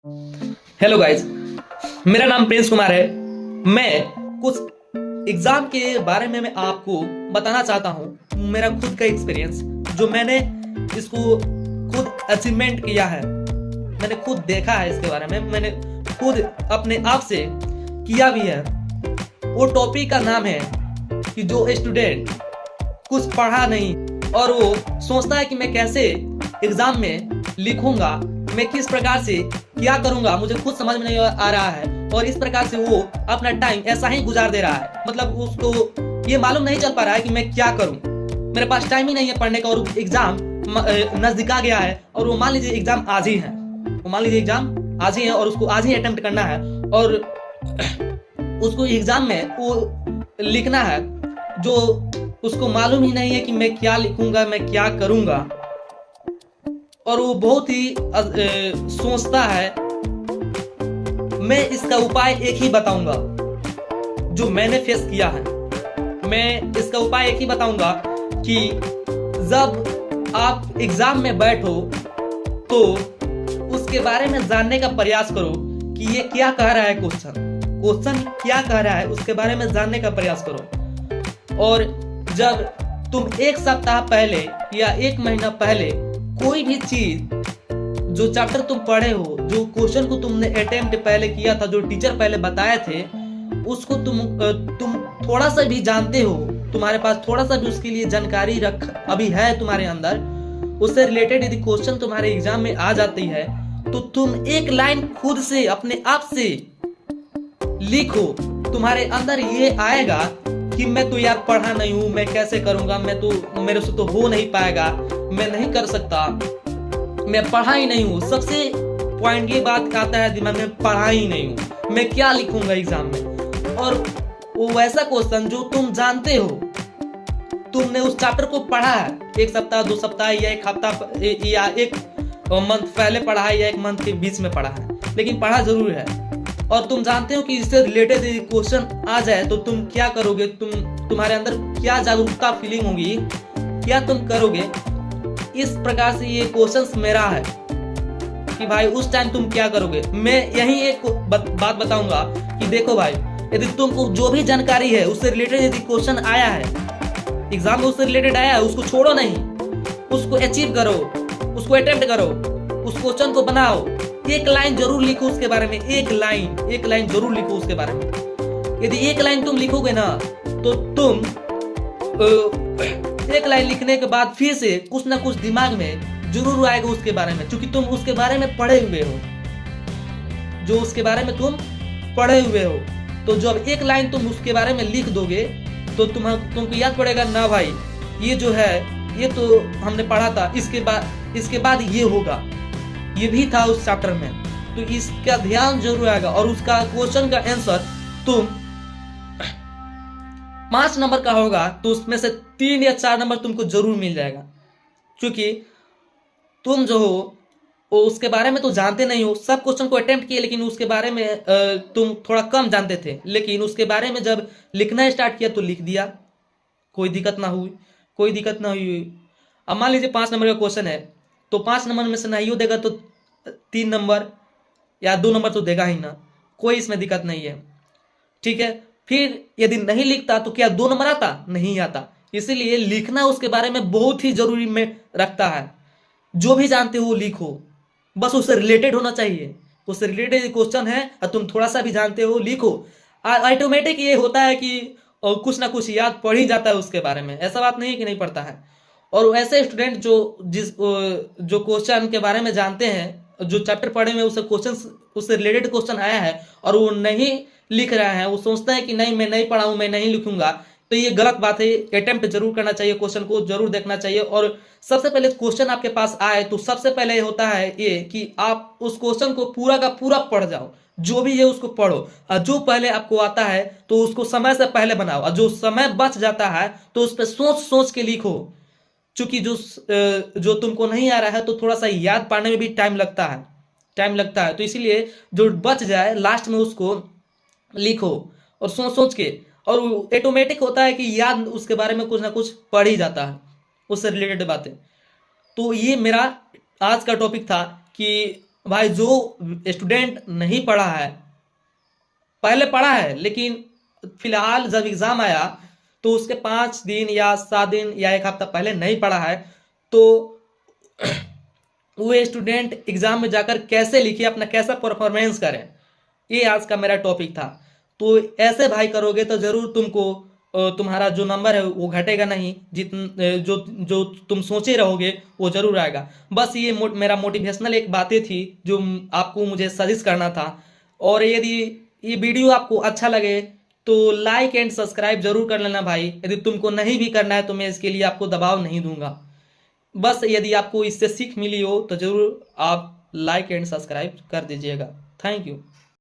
Hello guys, मेरा नाम Prince Kumar है। मैं कुछ एग्जाम के बारे में मैं आपको बताना चाहता हूँ। मेरा खुद का एक्सपीरियंस जो मैंने इसको खुद अचीवमेंट किया है, मैंने खुद देखा है इसके बारे में, मैंने खुद अपने आप से किया भी है। वो टॉपिक का नाम है कि जो स्टूडेंट कुछ पढ़ा नहीं और वो सोचता है कि मैं कैसे एग्जाम में लिखूंगा, मैं किस प्रकार से क्या करूंगा, मुझे खुद समझ में नहीं आ रहा है और इस प्रकार से वो अपना टाइम ऐसा ही गुजार दे रहा है। मतलब उसको ये मालूम नहीं चल पा रहा है कि मैं क्या करूं, मेरे पास टाइम ही नहीं है पढ़ने का और एग्जाम नजदीक आ गया है और वो मान लीजिए एग्जाम आज ही है, वो मान लीजिए एग्जाम आज ही है और उसको आज ही अटेम्प्ट करना है और उसको एग्जाम में वो लिखना है जो उसको मालूम ही नहीं है कि मैं क्या लिखूंगा, मैं क्या करूंगा। और वो बहुत ही सोचता है। मैं इसका उपाय एक ही बताऊंगा जो मैंने फेस किया है। मैं इसका उपाय एक ही बताऊंगा कि जब आप एग्जाम में बैठो तो उसके बारे में जानने का प्रयास करो कि ये क्या कह रहा है, क्वेश्चन क्या कह रहा है, उसके बारे में जानने का प्रयास करो। और जब तुम एक सप्ताह पहले या एक महीना पहले कोई भी चीज जो चैप्टर तुम पढ़े हो, जो क्वेश्चन को तुमने अटेम्प्ट पहले किया था, जो टीचर पहले बताए थे, उसको तुम थोड़ा सा भी जानते हो, तुम्हारे पास थोड़ा सा भी उसके लिए जानकारी अभी है तुम्हारे अंदर, उससे रिलेटेड यदि क्वेश्चन तुम्हारे एग्जाम में आ जाती है तो तुम एक लाइन खुद से अपने आप से लिखो। तुम्हारे अंदर ये आएगा कि मैं तो यार पढ़ा नहीं हूं, मैं कैसे करूंगा, मेरे से तो हो नहीं पाएगा, मैं नहीं कर सकता, मैं पढ़ा ही नहीं हूं। सबसे पॉइंट ये बात आता है दिमाग में, पढ़ा ही नहीं हूं, मैं क्या लिखूंगा एग्जाम में। और वो वैसा क्वेश्चन जो तुम जानते हो, तुमने उस चैप्टर को पढ़ा है, एक सप्ताह, 2 सप्ताह या एक हफ्ता या एक मंथ पहले पढ़ा है या एक मंथ के बीच में पढ़ा है, लेकिन पढ़ा जरूर है। और तुम जानते हो कि इससे रिलेटेड क्वेश्चन आ जाए तो तुम क्या करोगे, तुम्हारे अंदर क्या जागरूकता फीलिंग होगी, क्या तुम करोगे। इस प्रकार से ये क्वेश्चंस मेरा है कि भाई उस टाइम तुम क्या करोगे। मैं यही एक बात बताऊंगा कि देखो भाई, यदि तुमको जो भी जानकारी है उससे रिलेटेड यदि क्वेश्चन आया है एग्जाम में, उससे रिलेटेड आया है, उसको छोड़ो नहीं, उसको अचीव करो, उसको अटेम्प्ट करो, उस क्वेश्चन को बनाओ, एक लाइन जरूर लिखो उसके बारे में, एक लाइन जरूर लिखो उसके बारे में। यदि एक लाइन तुम लिखोगे ना तो तुम एक लाइन लिखने के बाद फिर से कुछ ना कुछ दिमाग में जरूर आएगा उसके बारे में, क्योंकि तुम उसके बारे में पढ़े हुए हो, जो उसके बारे में तुम पढ़े हुए हो। तो जब एक लाइन तुम उसके बारे में लिख दोगे तो तुमको याद पड़ेगा ना भाई, ये जो है ये तो हमने पढ़ा था, इसके बाद ये होगा, ये भी था उस चैप्टर में, तो इसका ध्यान जरूर आएगा। और उसका क्वेश्चन का आंसर तुम 5 नंबर का होगा तो उसमें से 3 या 4 नंबर तुमको जरूर मिल जाएगा, क्योंकि तुम जो हो वो उसके बारे में तो जानते नहीं हो। सब क्वेश्चन को अटेम्प्ट किए लेकिन उसके बारे में तुम थोड़ा कम जानते थे, लेकिन उसके बारे में जब लिखना स्टार्ट किया तो लिख दिया, कोई दिक्कत ना हुई। अब मान लीजिए 5 नंबर का क्वेश्चन है तो 5 नंबर में से नहीं देगा तो 3 नंबर या 2 नंबर तो देगा ही ना, कोई इसमें दिक्कत नहीं है, ठीक है। फिर यदि नहीं लिखता तो क्या 2 नंबर आता? नहीं आता। इसीलिए लिखना उसके बारे में बहुत ही जरूरी में रखता है। जो भी जानते हो लिखो, बस उससे रिलेटेड होना चाहिए, उससे रिलेटेड क्वेश्चन है और तुम थोड़ा सा भी जानते हो लिखो। ऑटोमेटिक ये होता है कि कुछ ना कुछ याद पड़ ही जाता है उसके बारे में, ऐसा बात नहीं कि नहीं पड़ता है। और ऐसे स्टूडेंट जो क्वेश्चन के बारे में जानते हैं, जो चैप्टर पढ़े में उससे रिलेटेड क्वेश्चन आया है और वो नहीं लिख रहे हैं, वो सोचते हैं कि नहीं मैं नहीं पढ़ा हूं, मैं नहीं लिखूंगा, तो ये गलत बात है। अटेम्प्ट जरूर करना चाहिए, क्वेश्चन को जरूर देखना चाहिए। और सबसे पहले क्वेश्चन आपके पास आए तो सबसे पहले होता है ये कि आप उस क्वेश्चन को पूरा का पूरा पढ़ जाओ, जो भी है उसको पढ़ो, और जो पहले आपको आता है तो उसको समय से पहले बनाओ, और जो समय बच जाता है तो उस पर सोच के लिखो, क्योंकि जो तुमको नहीं आ रहा है तो थोड़ा सा याद पाने में भी टाइम लगता है। तो इसीलिए जो बच जाए लास्ट में उसको लिखो और सोच के, और ऑटोमेटिक होता है कि याद उसके बारे में कुछ ना कुछ पढ़ ही जाता है, उससे रिलेटेड बातें। तो ये मेरा आज का टॉपिक था कि भाई जो स्टूडेंट नहीं पढ़ा है, पहले पढ़ा है लेकिन फिलहाल जब एग्जाम आया तो उसके 5 दिन या 7 दिन या 1 हफ्ता पहले नहीं पढ़ा है, तो वो स्टूडेंट एग्जाम में जाकर कैसे लिखे, अपना कैसा परफॉर्मेंस करें, ये आज का मेरा टॉपिक था। तो ऐसे भाई करोगे तो जरूर तुमको तुम्हारा जो नंबर है वो घटेगा नहीं, जो जो तुम सोचे रहोगे वो जरूर आएगा। बस ये मेरा मोटिवेशनल एक बातें थी जो आपको मुझे सजेस्ट करना था। और यदि ये वीडियो आपको अच्छा लगे तो लाइक एंड सब्सक्राइब जरूर कर लेना भाई। यदि तुमको नहीं भी करना है तो मैं इसके लिए आपको दबाव नहीं दूंगा। बस यदि आपको इससे सीख मिली हो तो जरूर आप लाइक एंड सब्सक्राइब कर दीजिएगा। Thank you.